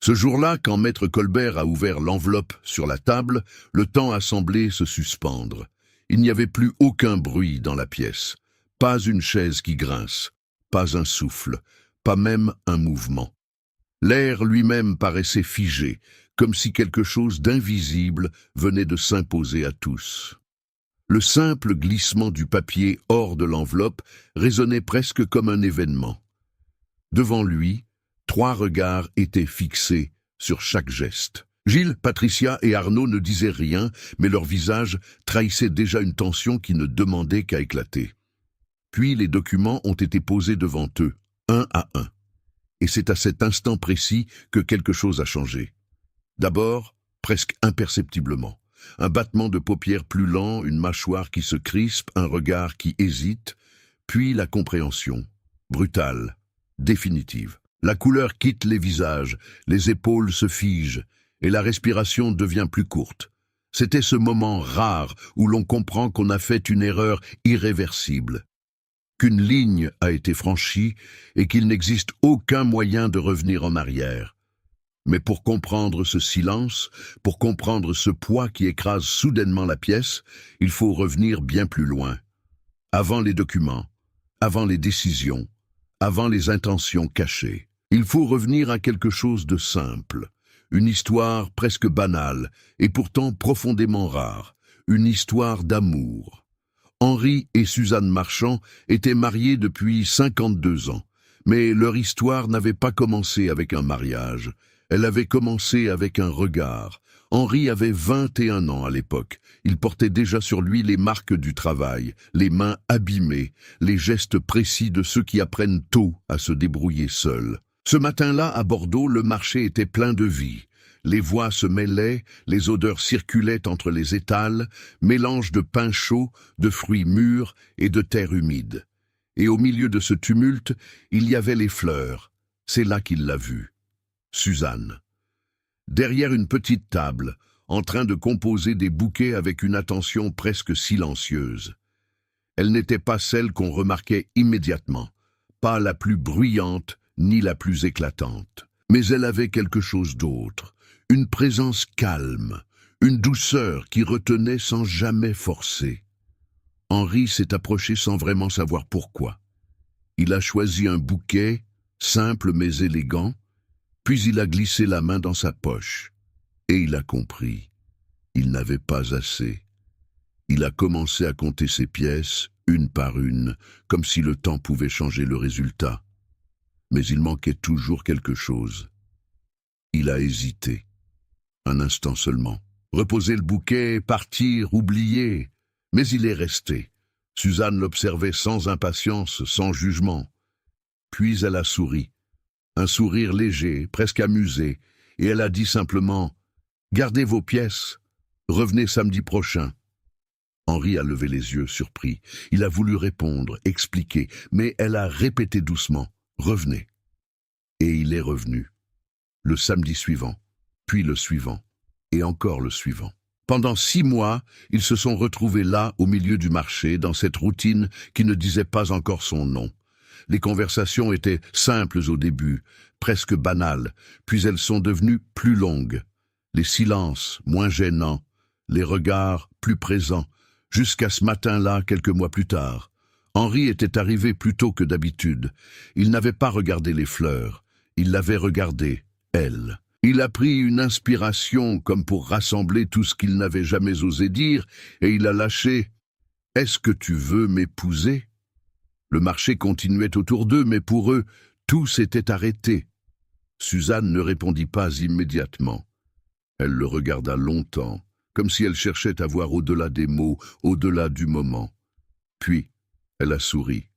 Ce jour-là, quand maître Colbert a ouvert l'enveloppe sur la table, le temps a semblé se suspendre. Il n'y avait plus aucun bruit dans la pièce. Pas une chaise qui grince, pas un souffle, pas même un mouvement. L'air lui-même paraissait figé, comme si quelque chose d'invisible venait de s'imposer à tous. Le simple glissement du papier hors de l'enveloppe résonnait presque comme un événement. Devant lui, 3 regards étaient fixés sur chaque geste. Gilles, Patricia et Arnaud ne disaient rien, mais leurs visages trahissaient déjà une tension qui ne demandait qu'à éclater. Puis les documents ont été posés devant eux, un à un. Et c'est à cet instant précis que quelque chose a changé. D'abord, presque imperceptiblement. Un battement de paupières plus lent, une mâchoire qui se crispe, un regard qui hésite, puis la compréhension, brutale, définitive. La couleur quitte les visages, les épaules se figent, et la respiration devient plus courte. C'était ce moment rare où l'on comprend qu'on a fait une erreur irréversible, qu'une ligne a été franchie et qu'il n'existe aucun moyen de revenir en arrière. Mais pour comprendre ce silence, pour comprendre ce poids qui écrase soudainement la pièce, il faut revenir bien plus loin. Avant les documents, avant les décisions, avant les intentions cachées. Il faut revenir à quelque chose de simple, une histoire presque banale et pourtant profondément rare, une histoire d'amour. Henri et Suzanne Marchand étaient mariés depuis 52 ans, mais leur histoire n'avait pas commencé avec un mariage. Elle avait commencé avec un regard. Henri avait 21 ans à l'époque. Il portait déjà sur lui les marques du travail, les mains abîmées, les gestes précis de ceux qui apprennent tôt à se débrouiller seuls. Ce matin-là, à Bordeaux, le marché était plein de vie. Les voix se mêlaient, les odeurs circulaient entre les étals, mélange de pain chaud, de fruits mûrs et de terre humide. Et au milieu de ce tumulte, il y avait les fleurs. C'est là qu'il l'a vue. Suzanne. Derrière une petite table, en train de composer des bouquets avec une attention presque silencieuse. Elle n'était pas celle qu'on remarquait immédiatement, pas la plus bruyante ni la plus éclatante. Mais elle avait quelque chose d'autre, une présence calme, une douceur qui retenait sans jamais forcer. Henri s'est approché sans vraiment savoir pourquoi. Il a choisi un bouquet, simple mais élégant, puis il a glissé la main dans sa poche. Et il a compris. Il n'avait pas assez. Il a commencé à compter ses pièces, une par une, comme si le temps pouvait changer le résultat. Mais il manquait toujours quelque chose. Il a hésité. Un instant seulement. Reposer le bouquet, partir, oublier. Mais il est resté. Suzanne l'observait sans impatience, sans jugement. Puis elle a souri. Un sourire léger, presque amusé, et elle a dit simplement « Gardez vos pièces, revenez samedi prochain ». Henri a levé les yeux, surpris. Il a voulu répondre, expliquer, mais elle a répété doucement « Revenez ». Et il est revenu. Le samedi suivant, puis le suivant, et encore le suivant. Pendant 6 mois, ils se sont retrouvés là, au milieu du marché, dans cette routine qui ne disait pas encore son nom. Les conversations étaient simples au début, presque banales, puis elles sont devenues plus longues. Les silences moins gênants, les regards plus présents, jusqu'à ce matin-là, quelques mois plus tard. Henri était arrivé plus tôt que d'habitude. Il n'avait pas regardé les fleurs, il l'avait regardée, elle. Il a pris une inspiration comme pour rassembler tout ce qu'il n'avait jamais osé dire, et il a lâché « Est-ce que tu veux m'épouser ?» Le marché continuait autour d'eux, mais pour eux, tout s'était arrêté. Suzanne ne répondit pas immédiatement. Elle le regarda longtemps, comme si elle cherchait à voir au-delà des mots, au-delà du moment. Puis, elle a souri.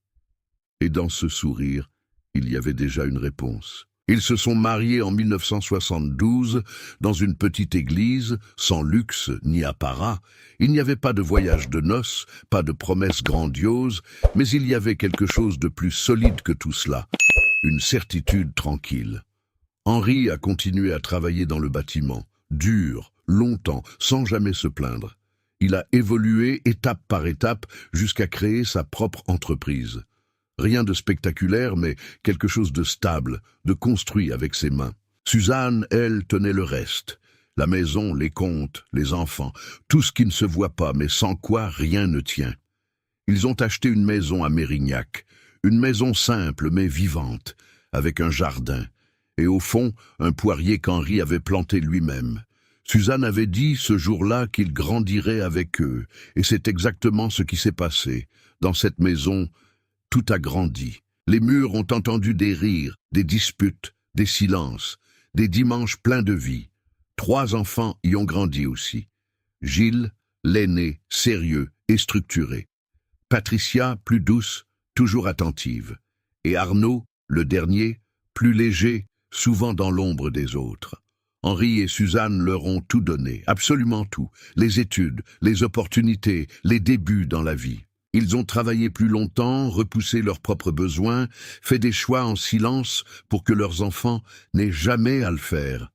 Et dans ce sourire, il y avait déjà une réponse. Ils se sont mariés en 1972 dans une petite église, sans luxe ni apparat. Il n'y avait pas de voyage de noces, pas de promesses grandioses, mais il y avait quelque chose de plus solide que tout cela, une certitude tranquille. Henri a continué à travailler dans le bâtiment, dur, longtemps, sans jamais se plaindre. Il a évolué étape par étape jusqu'à créer sa propre entreprise. Rien de spectaculaire, mais quelque chose de stable, de construit avec ses mains. Suzanne, elle, tenait le reste. La maison, les comptes, les enfants, tout ce qui ne se voit pas, mais sans quoi rien ne tient. Ils ont acheté une maison à Mérignac, une maison simple mais vivante, avec un jardin, et au fond, un poirier qu'Henri avait planté lui-même. Suzanne avait dit ce jour-là qu'il grandirait avec eux, et c'est exactement ce qui s'est passé. Dans cette maison, tout a grandi. Les murs ont entendu des rires, des disputes, des silences, des dimanches pleins de vie. 3 enfants y ont grandi aussi. Gilles, l'aîné, sérieux et structuré. Patricia, plus douce, toujours attentive. Et Arnaud, le dernier, plus léger, souvent dans l'ombre des autres. Henri et Suzanne leur ont tout donné, absolument tout. Les études, les opportunités, les débuts dans la vie. Ils ont travaillé plus longtemps, repoussé leurs propres besoins, fait des choix en silence pour que leurs enfants n'aient jamais à le faire.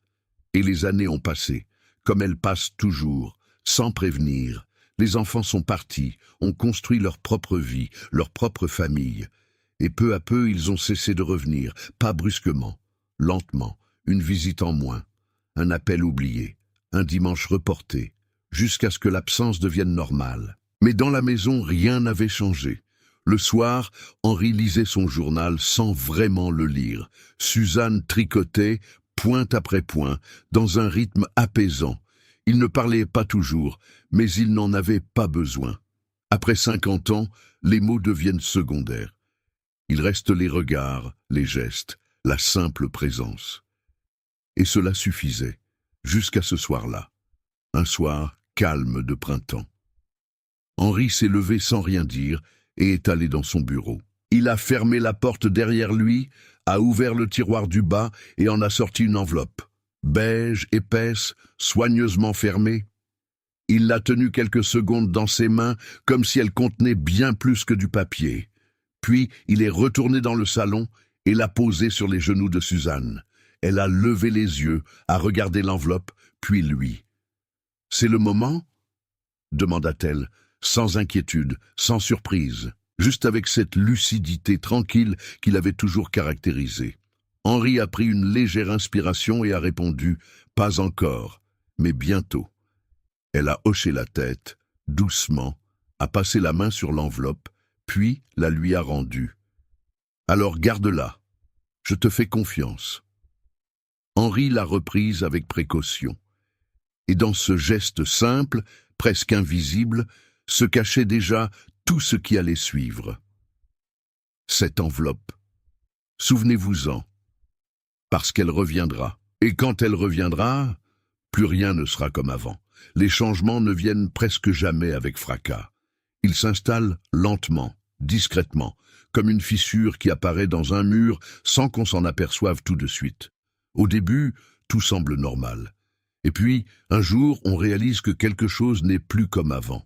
Et les années ont passé, comme elles passent toujours, sans prévenir. Les enfants sont partis, ont construit leur propre vie, leur propre famille. Et peu à peu, ils ont cessé de revenir, pas brusquement, lentement, une visite en moins, un appel oublié, un dimanche reporté, jusqu'à ce que l'absence devienne normale. Mais dans la maison, rien n'avait changé. Le soir, Henri lisait son journal sans vraiment le lire. Suzanne tricotait, point après point, dans un rythme apaisant. Il ne parlait pas toujours, mais il n'en avait pas besoin. Après 50 ans, les mots deviennent secondaires. Il reste les regards, les gestes, la simple présence. Et cela suffisait, jusqu'à ce soir-là. Un soir calme de printemps. Henri s'est levé sans rien dire et est allé dans son bureau. Il a fermé la porte derrière lui, a ouvert le tiroir du bas et en a sorti une enveloppe. Beige, épaisse, soigneusement fermée. Il l'a tenue quelques secondes dans ses mains, comme si elle contenait bien plus que du papier. Puis il est retourné dans le salon et l'a posée sur les genoux de Suzanne. Elle a levé les yeux, a regardé l'enveloppe, puis lui. « C'est le moment ?» demanda-t-elle, sans inquiétude, sans surprise, juste avec cette lucidité tranquille qui l'avait toujours caractérisée. Henri a pris une légère inspiration et a répondu « Pas encore, mais bientôt ». Elle a hoché la tête, doucement, a passé la main sur l'enveloppe, puis la lui a rendue. « Alors garde-la, je te fais confiance. » Henri l'a reprise avec précaution. Et dans ce geste simple, presque invisible, se cachait déjà tout ce qui allait suivre. Cette enveloppe, souvenez-vous-en, parce qu'elle reviendra. Et quand elle reviendra, plus rien ne sera comme avant. Les changements ne viennent presque jamais avec fracas. Ils s'installent lentement, discrètement, comme une fissure qui apparaît dans un mur sans qu'on s'en aperçoive tout de suite. Au début, tout semble normal. Et puis, un jour, on réalise que quelque chose n'est plus comme avant.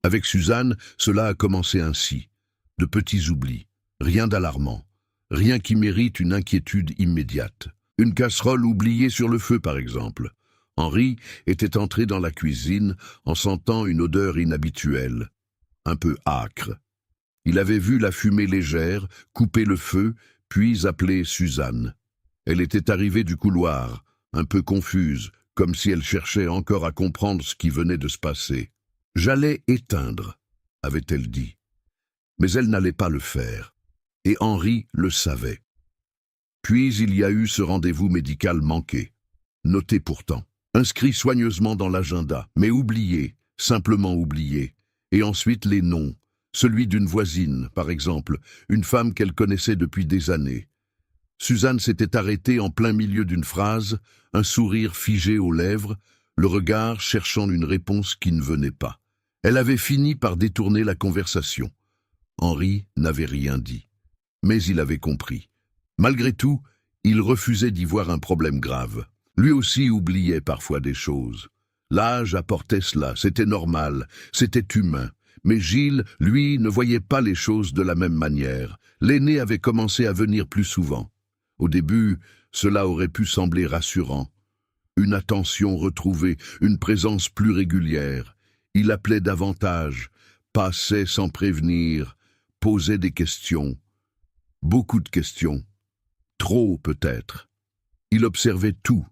Avec Suzanne, cela a commencé ainsi. De petits oublis, rien d'alarmant, rien qui mérite une inquiétude immédiate. Une casserole oubliée sur le feu, par exemple. Henri était entré dans la cuisine en sentant une odeur inhabituelle, un peu âcre. Il avait vu la fumée légère, couper le feu, puis appeler Suzanne. Elle était arrivée du couloir, un peu confuse, comme si elle cherchait encore à comprendre ce qui venait de se passer. « J'allais éteindre », avait-elle dit. Mais elle n'allait pas le faire, et Henri le savait. Puis il y a eu ce rendez-vous médical manqué, noté pourtant, inscrit soigneusement dans l'agenda, mais oublié, simplement oublié. Et ensuite les noms, celui d'une voisine, par exemple, une femme qu'elle connaissait depuis des années. Suzanne s'était arrêtée en plein milieu d'une phrase, un sourire figé aux lèvres, le regard cherchant une réponse qui ne venait pas. Elle avait fini par détourner la conversation. Henri n'avait rien dit, mais il avait compris. Malgré tout, il refusait d'y voir un problème grave. Lui aussi oubliait parfois des choses. L'âge apportait cela, c'était normal, c'était humain. Mais Gilles, lui, ne voyait pas les choses de la même manière. L'aîné avait commencé à venir plus souvent. Au début, cela aurait pu sembler rassurant. Une attention retrouvée, une présence plus régulière. Il appelait davantage, passait sans prévenir, posait des questions. Beaucoup de questions. Trop peut-être. Il observait tout,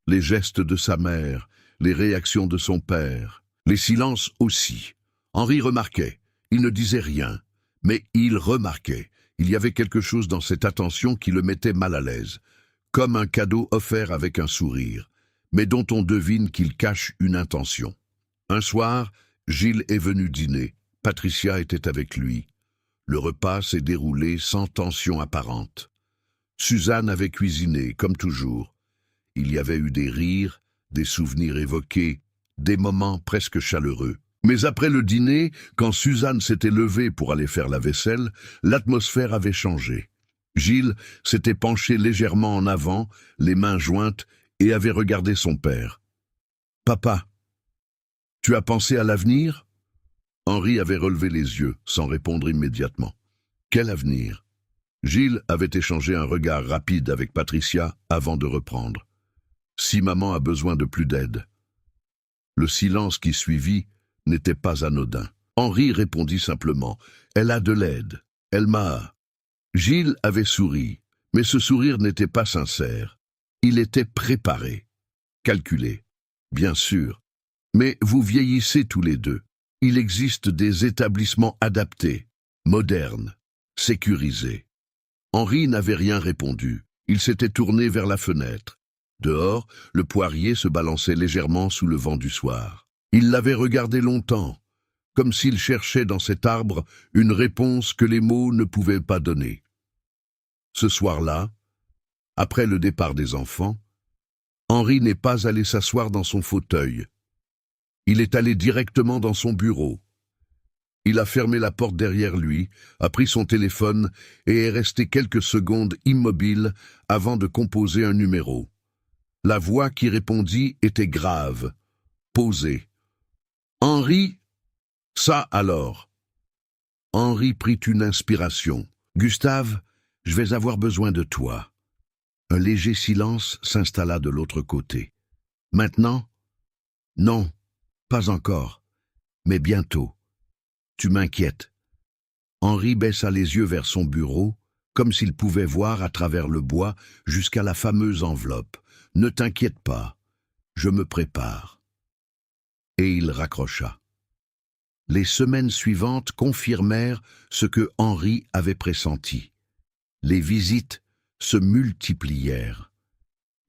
les gestes de sa mère, les réactions de son père, les silences aussi. Henri remarquait, il ne disait rien, mais il remarquait. Il y avait quelque chose dans cette attention qui le mettait mal à l'aise, comme un cadeau offert avec un sourire, mais dont on devine qu'il cache une intention. Un soir, Gilles est venu dîner. Patricia était avec lui. Le repas s'est déroulé sans tension apparente. Suzanne avait cuisiné, comme toujours. Il y avait eu des rires, des souvenirs évoqués, des moments presque chaleureux. Mais après le dîner, quand Suzanne s'était levée pour aller faire la vaisselle, l'atmosphère avait changé. Gilles s'était penché légèrement en avant, les mains jointes, et avait regardé son père. « Papa, tu as pensé à l'avenir » Henri avait relevé les yeux, sans répondre immédiatement. « Quel avenir » Gilles avait échangé un regard rapide avec Patricia avant de reprendre. « Si maman a besoin de plus d'aide » Le silence qui suivit n'était pas anodin. Henri répondit simplement « Elle a de l'aide. Elle m'a... » Gilles avait souri, mais ce sourire n'était pas sincère. Il était préparé, calculé. Bien sûr. Mais vous vieillissez tous les deux. Il existe des établissements adaptés, modernes, sécurisés. Henri n'avait rien répondu. Il s'était tourné vers la fenêtre. Dehors, le poirier se balançait légèrement sous le vent du soir. Il l'avait regardé longtemps, comme s'il cherchait dans cet arbre une réponse que les mots ne pouvaient pas donner. Ce soir-là, après le départ des enfants, Henri n'est pas allé s'asseoir dans son fauteuil. Il est allé directement dans son bureau. Il a fermé la porte derrière lui, a pris son téléphone et est resté quelques secondes immobile avant de composer un numéro. La voix qui répondit était grave, posée. « Henri, ça alors ?» Henri prit une inspiration. « Gustave, je vais avoir besoin de toi. » Un léger silence s'installa de l'autre côté. « Maintenant ? » ?»« Non, pas encore, mais bientôt. Tu m'inquiètes. » Henri baissa les yeux vers son bureau, comme s'il pouvait voir à travers le bois jusqu'à la fameuse enveloppe. « Ne t'inquiète pas, je me prépare. » Et il raccrocha. Les semaines suivantes confirmèrent ce que Henri avait pressenti. Les visites se multiplièrent.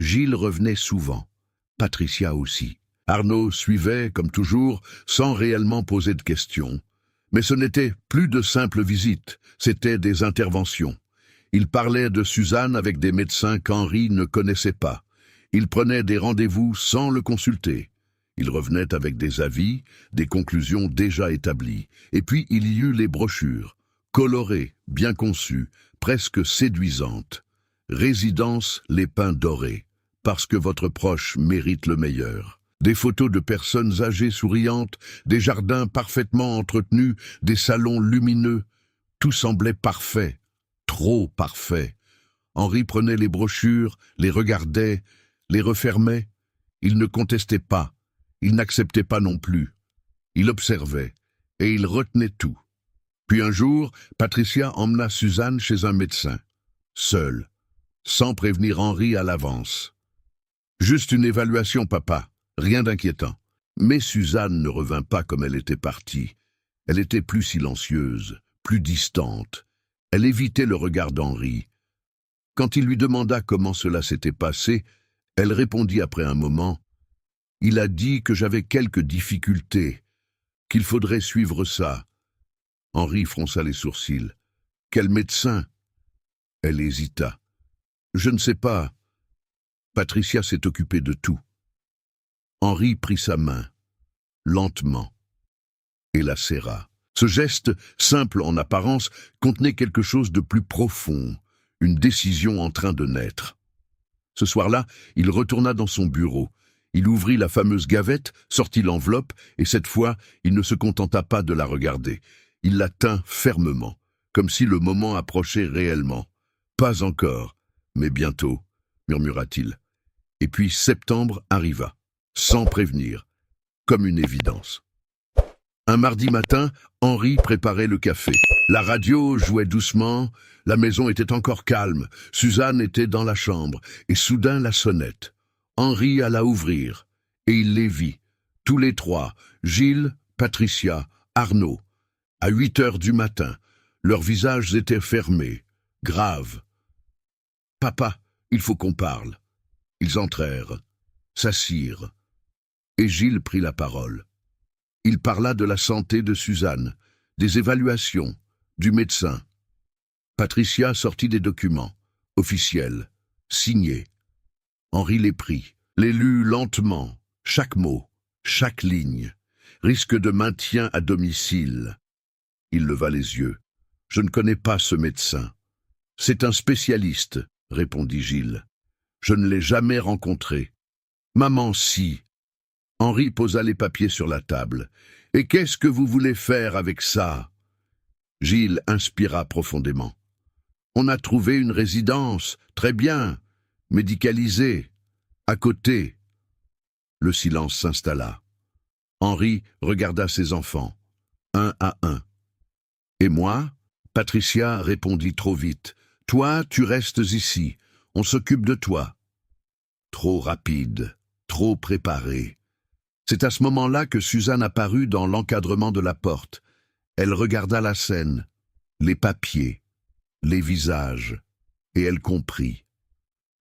Gilles revenait souvent, Patricia aussi. Arnaud suivait, comme toujours, sans réellement poser de questions. Mais ce n'était plus de simples visites, c'étaient des interventions. Il parlait de Suzanne avec des médecins qu'Henri ne connaissait pas. Il prenait des rendez-vous sans le consulter. Il revenait avec des avis, des conclusions déjà établies. Et puis il y eut les brochures, colorées, bien conçues, presque séduisantes. Résidence Les Pins Dorés, parce que votre proche mérite le meilleur. Des photos de personnes âgées souriantes, des jardins parfaitement entretenus, des salons lumineux. Tout semblait parfait, trop parfait. Henri prenait les brochures, les regardait, les refermait. Il ne contestait pas, il n'acceptait pas non plus. Il observait, et il retenait tout. Puis un jour, Patricia emmena Suzanne chez un médecin, seule, sans prévenir Henri à l'avance. « Juste une évaluation, papa, rien d'inquiétant. » Mais Suzanne ne revint pas comme elle était partie. Elle était plus silencieuse, plus distante. Elle évitait le regard d'Henri. Quand il lui demanda comment cela s'était passé, elle répondit après un moment « Il a dit que j'avais quelques difficultés, qu'il faudrait suivre ça. » Henri fronça les sourcils. « Quel médecin ?» Elle hésita. « Je ne sais pas. Patricia s'est occupée de tout. » Henri prit sa main, lentement, et la serra. Ce geste, simple en apparence, contenait quelque chose de plus profond, une décision en train de naître. Ce soir-là, il retourna dans son bureau. Il ouvrit la fameuse gavette, sortit l'enveloppe, et cette fois, il ne se contenta pas de la regarder. Il la tint fermement, comme si le moment approchait réellement. « Pas encore, mais bientôt », murmura-t-il. Et puis septembre arriva, sans prévenir, comme une évidence. Un mardi matin, Henri préparait le café. La radio jouait doucement, la maison était encore calme, Suzanne était dans la chambre, et soudain la sonnette. Henri alla ouvrir, et il les vit, tous les trois, Gilles, Patricia, Arnaud. À 8 heures du matin, leurs visages étaient fermés, graves. « Papa, il faut qu'on parle. » Ils entrèrent, s'assirent, et Gilles prit la parole. Il parla de la santé de Suzanne, des évaluations, du médecin. Patricia sortit des documents, officiels, signés. Henri les prit, les lut lentement, chaque mot, chaque ligne. Risque de maintien à domicile. Il leva les yeux. « Je ne connais pas ce médecin. »« C'est un spécialiste, » répondit Gilles. « Je ne l'ai jamais rencontré. »« Maman, si. » Henri posa les papiers sur la table. « Et qu'est-ce que vous voulez faire avec ça ?» Gilles inspira profondément. « On a trouvé une résidence, très bien, médicalisée, à côté. » Le silence s'installa. Henri regarda ses enfants, un à un. « Et moi ?» Patricia répondit trop vite. « Toi, tu restes ici, on s'occupe de toi. » Trop rapide, trop préparé. C'est à ce moment-là que Suzanne apparut dans l'encadrement de la porte. Elle regarda la scène, les papiers, les visages, et elle comprit.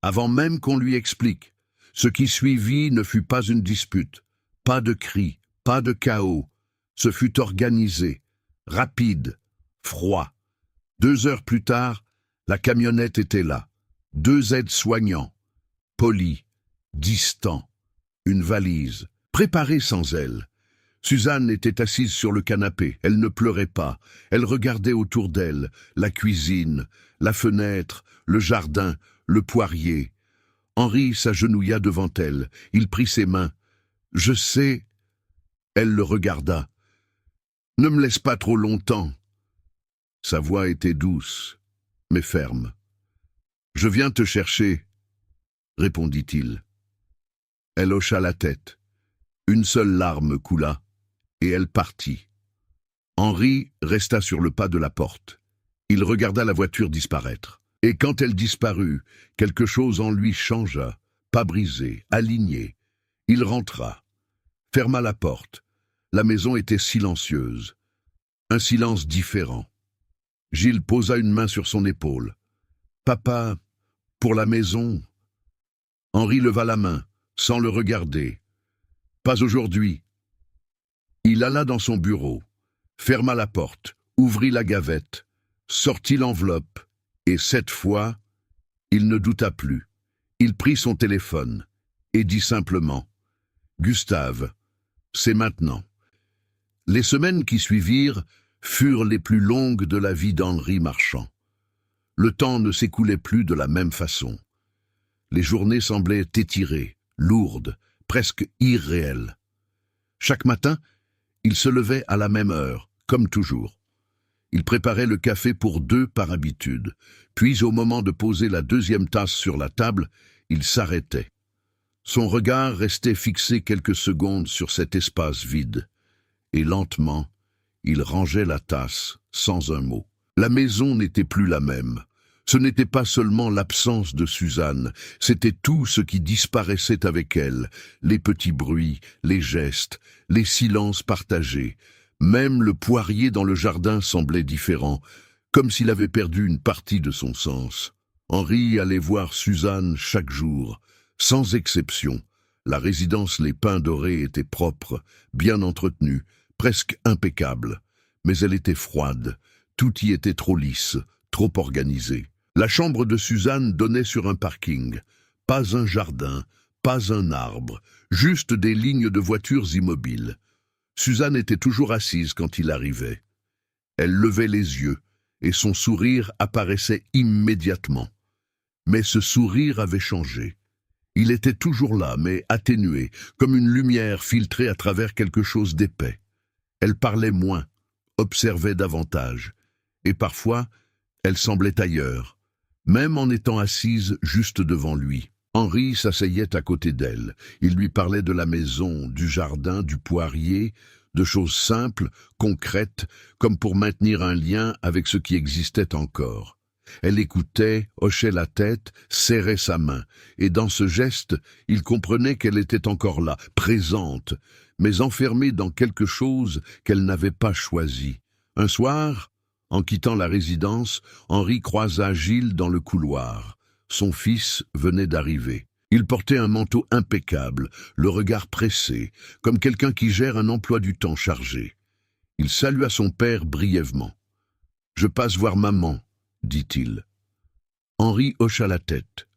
Avant même qu'on lui explique, ce qui suivit ne fut pas une dispute, pas de cris, pas de chaos. Ce fut organisé, rapide, froid. 2 heures plus tard, la camionnette était là. 2 aides-soignants, polis, distants, une valise, préparée sans elle. Suzanne était assise sur le canapé, elle ne pleurait pas, elle regardait autour d'elle, la cuisine, la fenêtre, le jardin, le poirier. Henri s'agenouilla devant elle, il prit ses mains. « Je sais. » Elle le regarda. « Ne me laisse pas trop longtemps. » Sa voix était douce, mais ferme. « Je viens te chercher, » répondit-il. Elle hocha la tête. Une seule larme coula, et elle partit. Henri resta sur le pas de la porte. Il regarda la voiture disparaître. Et quand elle disparut, quelque chose en lui changea, pas brisé, aligné. Il rentra, ferma la porte. La maison était silencieuse. Un silence différent. Gilles posa une main sur son épaule. « Papa, pour la maison ?» Henri leva la main, sans le regarder. « Pas aujourd'hui. » Il alla dans son bureau, ferma la porte, ouvrit la gavette, sortit l'enveloppe, et cette fois, il ne douta plus. Il prit son téléphone et dit simplement « Gustave, c'est maintenant. » Les semaines qui suivirent furent les plus longues de la vie d'Henri Marchand. Le temps ne s'écoulait plus de la même façon. Les journées semblaient étirées, lourdes, presque irréelles. Chaque matin, il se levait à la même heure, comme toujours. Il préparait le café pour 2 par habitude, puis au moment de poser la 2e tasse sur la table, il s'arrêtait. Son regard restait fixé quelques secondes sur cet espace vide, et lentement, il rangeait la tasse sans un mot. La maison n'était plus la même. Ce n'était pas seulement l'absence de Suzanne, c'était tout ce qui disparaissait avec elle, les petits bruits, les gestes, les silences partagés. Même le poirier dans le jardin semblait différent, comme s'il avait perdu une partie de son sens. Henri allait voir Suzanne chaque jour, sans exception. La résidence Les Pins Dorés était propre, bien entretenue, presque impeccable. Mais elle était froide, tout y était trop lisse, trop organisé. La chambre de Suzanne donnait sur un parking. Pas un jardin, pas un arbre, juste des lignes de voitures immobiles. Suzanne était toujours assise quand il arrivait. Elle levait les yeux, et son sourire apparaissait immédiatement. Mais ce sourire avait changé. Il était toujours là, mais atténué, comme une lumière filtrée à travers quelque chose d'épais. Elle parlait moins, observait davantage, et parfois, elle semblait ailleurs, même en étant assise juste devant lui. Henri s'asseyait à côté d'elle. Il lui parlait de la maison, du jardin, du poirier, de choses simples, concrètes, comme pour maintenir un lien avec ce qui existait encore. Elle écoutait, hochait la tête, serrait sa main, et dans ce geste, il comprenait qu'elle était encore là, présente, mais enfermée dans quelque chose qu'elle n'avait pas choisi. Un soir, en quittant la résidence, Henri croisa Gilles dans le couloir. Son fils venait d'arriver. Il portait un manteau impeccable, le regard pressé, comme quelqu'un qui gère un emploi du temps chargé. Il salua son père brièvement. « Je passe voir maman », dit-il. Henri hocha la tête.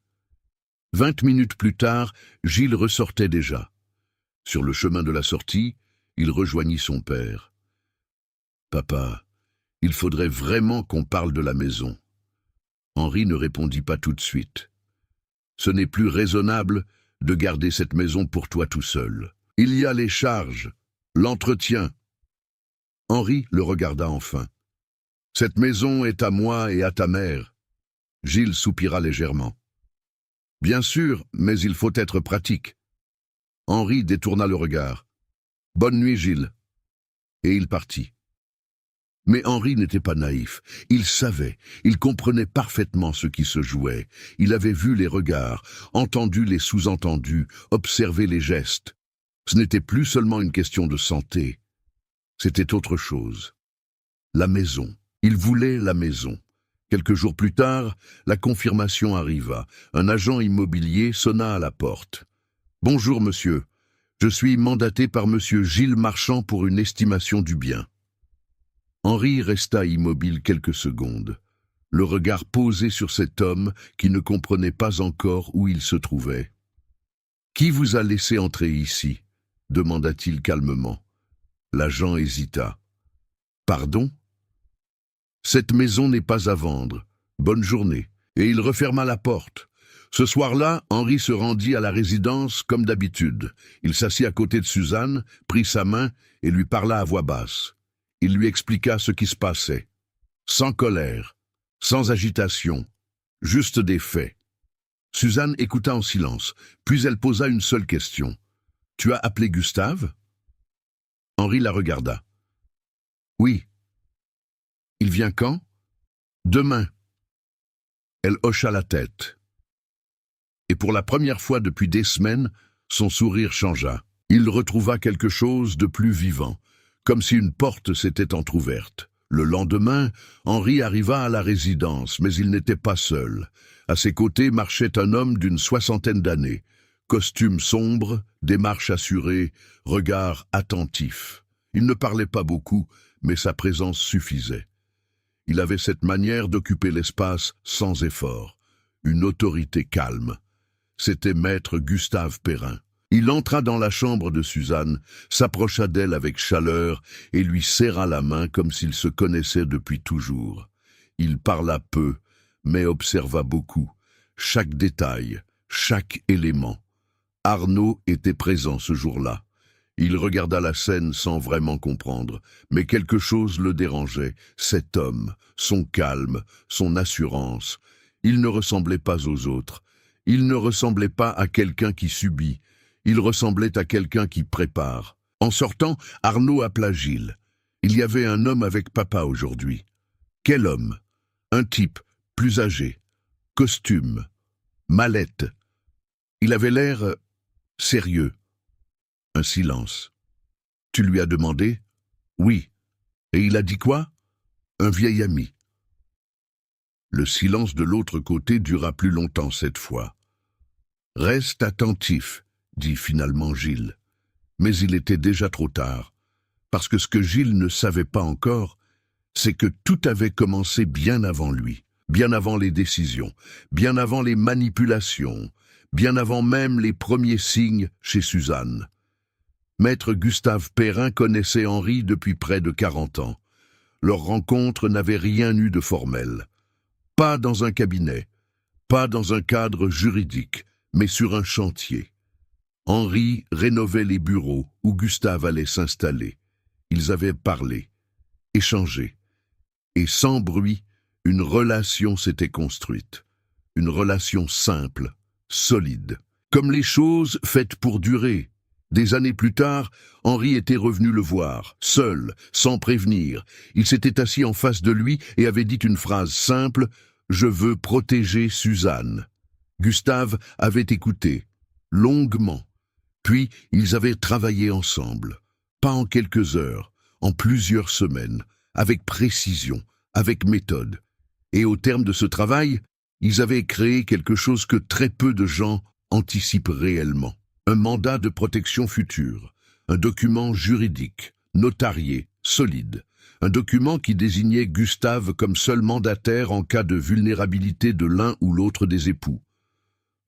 20 minutes plus tard, Gilles ressortait déjà. Sur le chemin de la sortie, il rejoignit son père. « Papa, il faudrait vraiment qu'on parle de la maison. » Henri ne répondit pas tout de suite. « Ce n'est plus raisonnable de garder cette maison pour toi tout seul. Il y a les charges, l'entretien. » Henri le regarda enfin. « Cette maison est à moi et à ta mère. » Gilles soupira légèrement. « Bien sûr, mais il faut être pratique. » Henri détourna le regard. « Bonne nuit, Gilles. » Et il partit. Mais Henri n'était pas naïf. Il savait, il comprenait parfaitement ce qui se jouait. Il avait vu les regards, entendu les sous-entendus, observé les gestes. Ce n'était plus seulement une question de santé. C'était autre chose. La maison. Il voulait la maison. Quelques jours plus tard, la confirmation arriva. Un agent immobilier sonna à la porte. « Bonjour, monsieur. Je suis mandaté par monsieur Gilles Marchand pour une estimation du bien. » Henri resta immobile quelques secondes, le regard posé sur cet homme qui ne comprenait pas encore où il se trouvait. « Qui vous a laissé entrer ici ?» demanda-t-il calmement. L'agent hésita. « Pardon ? Cette maison n'est pas à vendre. Bonne journée. » Et il referma la porte. Ce soir-là, Henri se rendit à la résidence comme d'habitude. Il s'assit à côté de Suzanne, prit sa main et lui parla à voix basse. Il lui expliqua ce qui se passait. Sans colère, sans agitation, juste des faits. Suzanne écouta en silence, puis elle posa une seule question. « Tu as appelé Gustave ?» Henri la regarda. « Oui. »« Il vient quand ?»« Demain. » Elle hocha la tête. Et pour la première fois depuis des semaines, son sourire changea. Il retrouva quelque chose de plus vivant, comme si une porte s'était entr'ouverte. Le lendemain, Henri arriva à la résidence, mais il n'était pas seul. À ses côtés marchait un homme d'une 60aine d'années. Costume sombre, démarche assurée, regard attentif. Il ne parlait pas beaucoup, mais sa présence suffisait. Il avait cette manière d'occuper l'espace sans effort, une autorité calme. C'était maître Gustave Perrin. Il entra dans la chambre de Suzanne, s'approcha d'elle avec chaleur et lui serra la main comme s'ils se connaissaient depuis toujours. Il parla peu, mais observa beaucoup, chaque détail, chaque élément. Arnaud était présent ce jour-là. Il regarda la scène sans vraiment comprendre, mais quelque chose le dérangeait. Cet homme, son calme, son assurance. Il ne ressemblait pas aux autres. Il ne ressemblait pas à quelqu'un qui subit. Il ressemblait à quelqu'un qui prépare. En sortant, Arnaud appela Gilles. Il y avait un homme avec papa aujourd'hui. Quel homme? Un type, plus âgé. Costume. Mallette. Il avait l'air sérieux. Un silence. Tu lui as demandé? Oui. Et il a dit quoi? Un vieil ami. Le silence de l'autre côté dura plus longtemps cette fois. Reste attentif, dit finalement Gilles. Mais il était déjà trop tard, parce que ce que Gilles ne savait pas encore, c'est que tout avait commencé bien avant lui, bien avant les décisions, bien avant les manipulations, bien avant même les premiers signes chez Suzanne. Maître Gustave Perrin connaissait Henri depuis près de 40 ans. Leur rencontre n'avait rien eu de formel. Pas dans un cabinet, pas dans un cadre juridique, mais sur un chantier. Henri rénovait les bureaux où Gustave allait s'installer. Ils avaient parlé, échangé. Et sans bruit, une relation s'était construite. Une relation simple, solide. Comme les choses faites pour durer. Des années plus tard, Henri était revenu le voir, seul, sans prévenir. Il s'était assis en face de lui et avait dit une phrase simple: « Je veux protéger Suzanne ». Gustave avait écouté, longuement. Puis, ils avaient travaillé ensemble. Pas en quelques heures, en plusieurs semaines, avec précision, avec méthode. Et au terme de ce travail, ils avaient créé quelque chose que très peu de gens anticipent réellement. Un mandat de protection future, un document juridique, notarié, solide. Un document qui désignait Gustave comme seul mandataire en cas de vulnérabilité de l'un ou l'autre des époux.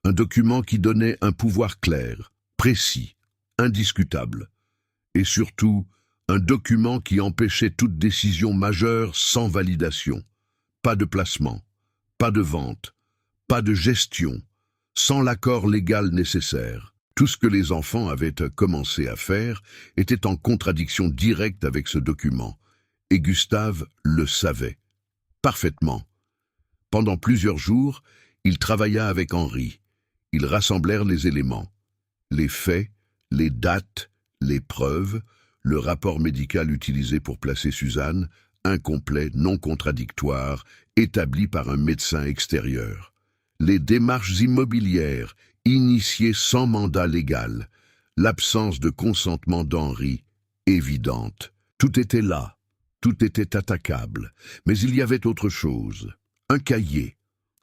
Un document qui donnait un pouvoir clair, précis, indiscutable. Et surtout, un document qui empêchait toute décision majeure sans validation. Pas de placement, pas de vente, pas de gestion, sans l'accord légal nécessaire. Tout ce que les enfants avaient commencé à faire était en contradiction directe avec ce document, et Gustave le savait, parfaitement. Pendant plusieurs jours, il travailla avec Henri. Ils rassemblèrent les éléments, les faits, les dates, les preuves, le rapport médical utilisé pour placer Suzanne, incomplet, non contradictoire, établi par un médecin extérieur. Les démarches immobilières, initiées sans mandat légal, l'absence de consentement d'Henri, évidente. Tout était là, tout était attaquable, mais il y avait autre chose. Un cahier,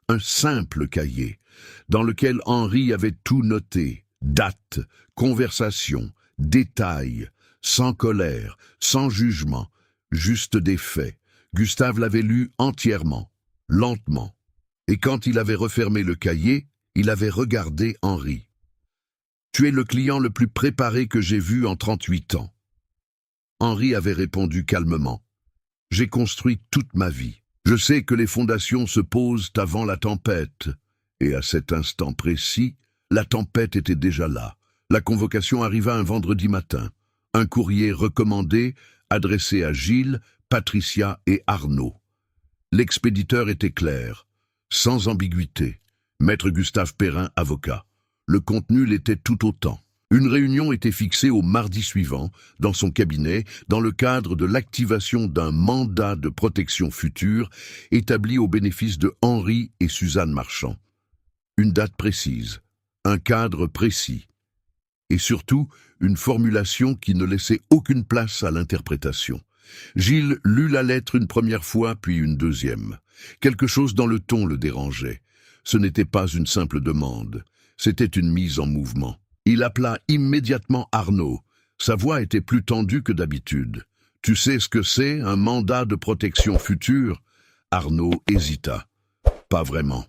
un simple cahier, dans lequel Henri avait tout noté, date, conversation, détails, sans colère, sans jugement, juste des faits. Gustave l'avait lu entièrement, lentement, et quand il avait refermé le cahier, il avait regardé Henri. « Tu es le client le plus préparé que j'ai vu en 38 ans. » Henri avait répondu calmement. « J'ai construit toute ma vie. Je sais que les fondations se posent avant la tempête. » Et à cet instant précis, la tempête était déjà là. La convocation arriva un vendredi matin. Un courrier recommandé, adressé à Gilles, Patricia et Arnaud. L'expéditeur était clair, sans ambiguïté. Maître Gustave Perrin, avocat. Le contenu l'était tout autant. Une réunion était fixée au mardi suivant, dans son cabinet, dans le cadre de l'activation d'un mandat de protection future établi au bénéfice de Henri et Suzanne Marchand. Une date précise, un cadre précis, et surtout une formulation qui ne laissait aucune place à l'interprétation. Gilles lut la lettre une première fois, puis une deuxième. Quelque chose dans le ton le dérangeait. Ce n'était pas une simple demande, c'était une mise en mouvement. Il appela immédiatement Arnaud. Sa voix était plus tendue que d'habitude. « Tu sais ce que c'est, un mandat de protection future ?» Arnaud hésita. « Pas vraiment. »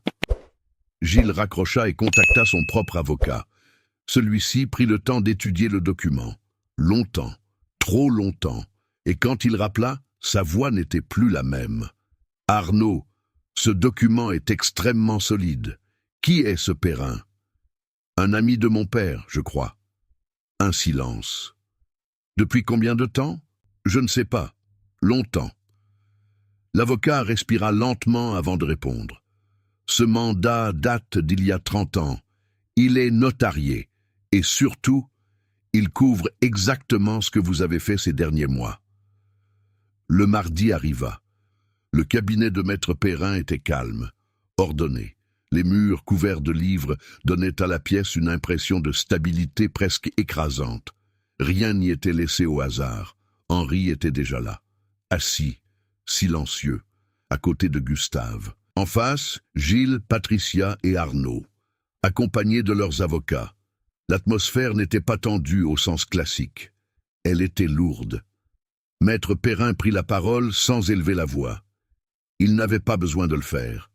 Gilles raccrocha et contacta son propre avocat. Celui-ci prit le temps d'étudier le document. Longtemps, trop longtemps. Et quand il rappela, sa voix n'était plus la même. « Arnaud, ce document est extrêmement solide. Qui est ce Perrin ? » « Un ami de mon père, je crois. » Un silence. « Depuis combien de temps ? » ?»« Je ne sais pas. Longtemps. » L'avocat respira lentement avant de répondre. « Ce mandat date d'il y a 30 ans. Il est notarié. Et surtout, il couvre exactement ce que vous avez fait ces derniers mois. » Le mardi arriva. Le cabinet de maître Perrin était calme, ordonné. Les murs couverts de livres donnaient à la pièce une impression de stabilité presque écrasante. Rien n'y était laissé au hasard. Henri était déjà là, assis, silencieux, à côté de Gustave. En face, Gilles, Patricia et Arnaud, accompagnés de leurs avocats. L'atmosphère n'était pas tendue au sens classique. Elle était lourde. Maître Perrin prit la parole sans élever la voix. Il n'avait pas besoin de le faire.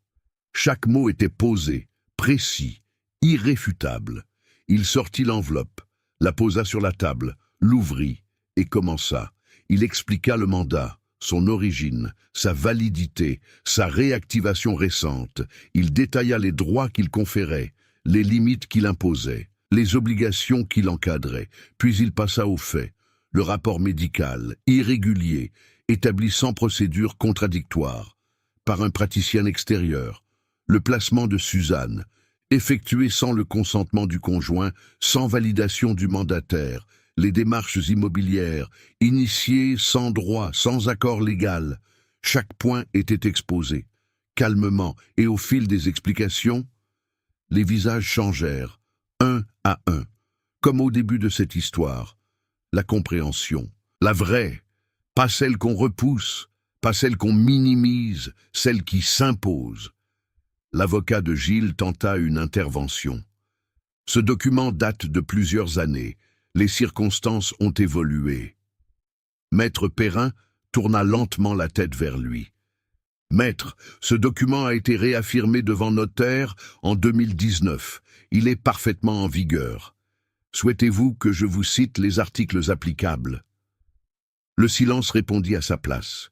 Chaque mot était posé, précis, irréfutable. Il sortit l'enveloppe, la posa sur la table, l'ouvrit et commença. Il expliqua le mandat, son origine, sa validité, sa réactivation récente. Il détailla les droits qu'il conférait, les limites qu'il imposait, les obligations qu'il encadrait. Puis il passa aux faits. Le rapport médical, irrégulier, établi sans procédure contradictoire, par un praticien extérieur. Le placement de Suzanne, effectuées sans le consentement du conjoint, sans validation du mandataire, les démarches immobilières, initiées sans droit, sans accord légal. Chaque point était exposé. Calmement et au fil des explications, les visages changèrent, un à un, comme au début de cette histoire. La compréhension, la vraie, pas celle qu'on repousse, pas celle qu'on minimise, celle qui s'impose. L'avocat de Gilles tenta une intervention. Ce document date de plusieurs années. Les circonstances ont évolué. Maître Perrin tourna lentement la tête vers lui. Maître, ce document a été réaffirmé devant notaire en 2019. Il est parfaitement en vigueur. Souhaitez-vous que je vous cite les articles applicables? Le silence répondit à sa place.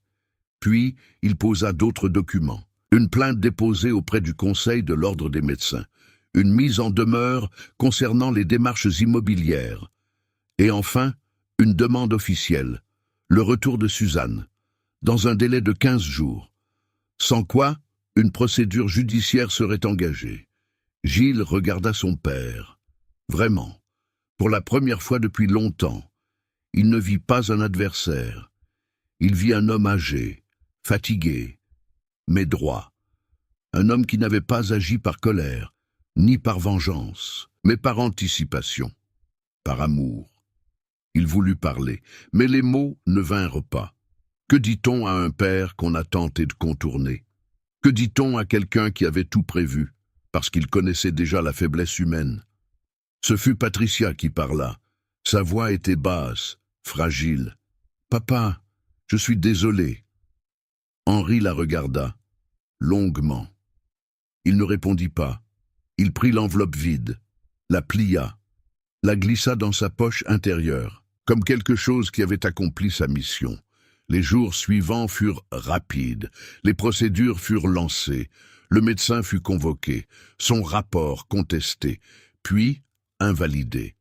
Puis, il posa d'autres documents. Une plainte déposée auprès du Conseil de l'Ordre des médecins. Une mise en demeure concernant les démarches immobilières. Et enfin, une demande officielle. Le retour de Suzanne. Dans un délai de 15 jours. Sans quoi, une procédure judiciaire serait engagée. Gilles regarda son père. Vraiment, pour la première fois depuis longtemps, il ne vit pas un adversaire. Il vit un homme âgé, fatigué, mais droit. Un homme qui n'avait pas agi par colère, ni par vengeance, mais par anticipation, par amour. Il voulut parler, mais les mots ne vinrent pas. Que dit-on à un père qu'on a tenté de contourner? Que dit-on à quelqu'un qui avait tout prévu, parce qu'il connaissait déjà la faiblesse humaine? Ce fut Patricia qui parla. Sa voix était basse, fragile. « Papa, je suis désolé. » Henri la regarda, longuement. Il ne répondit pas. Il prit l'enveloppe vide, la plia, la glissa dans sa poche intérieure, comme quelque chose qui avait accompli sa mission. Les jours suivants furent rapides, les procédures furent lancées, le médecin fut convoqué, son rapport contesté, puis invalidé.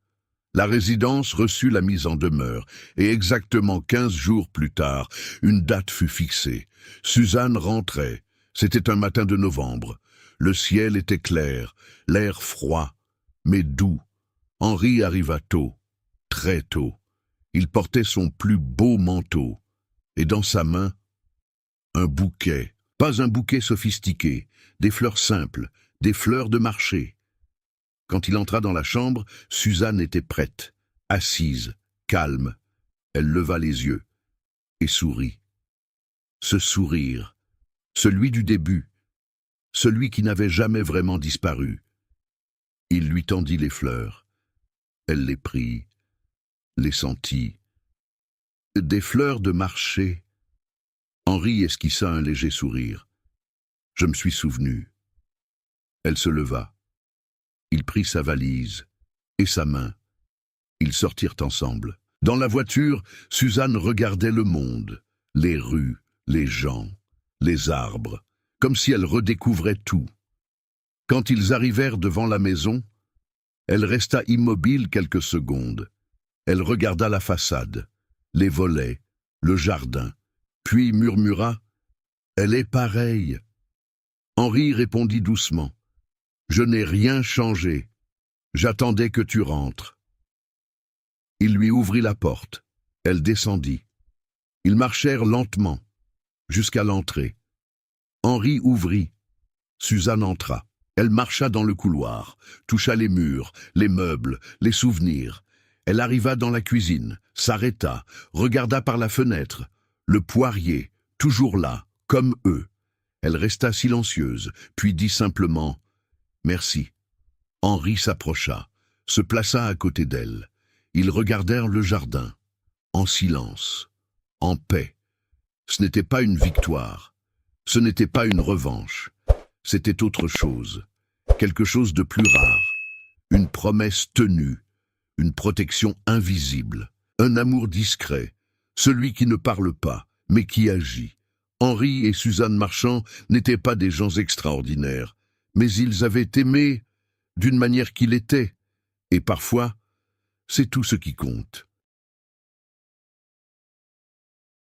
La résidence reçut la mise en demeure, et exactement 15 jours plus tard, une date fut fixée. Suzanne rentrait. C'était un matin de novembre. Le ciel était clair, l'air froid, mais doux. Henri arriva tôt, très tôt. Il portait son plus beau manteau, et dans sa main, un bouquet. Pas un bouquet sophistiqué, des fleurs simples, des fleurs de marché. Quand il entra dans la chambre, Suzanne était prête, assise, calme. Elle leva les yeux et sourit. Ce sourire, celui du début, celui qui n'avait jamais vraiment disparu. Il lui tendit les fleurs. Elle les prit, les sentit. Des fleurs de marché. Henri esquissa un léger sourire. Je me suis souvenu. Elle se leva. Il prit sa valise et sa main. Ils sortirent ensemble. Dans la voiture, Suzanne regardait le monde, les rues, les gens, les arbres, comme si elle redécouvrait tout. Quand ils arrivèrent devant la maison, elle resta immobile quelques secondes. Elle regarda la façade, les volets, le jardin, puis murmura « Elle est pareille ». Henri répondit doucement « Je n'ai rien changé. J'attendais que tu rentres. » Il lui ouvrit la porte. Elle descendit. Ils marchèrent lentement, jusqu'à l'entrée. Henri ouvrit. Suzanne entra. Elle marcha dans le couloir, toucha les murs, les meubles, les souvenirs. Elle arriva dans la cuisine, s'arrêta, regarda par la fenêtre. Le poirier, toujours là, comme eux. Elle resta silencieuse, puis dit simplement « Merci ». Henri s'approcha, se plaça à côté d'elle. Ils regardèrent le jardin, en silence, en paix. Ce n'était pas une victoire, ce n'était pas une revanche, c'était autre chose, quelque chose de plus rare, une promesse tenue, une protection invisible, un amour discret, celui qui ne parle pas, mais qui agit. Henri et Suzanne Marchand n'étaient pas des gens extraordinaires, mais ils avaient aimé d'une manière qu'il était, et parfois, c'est tout ce qui compte.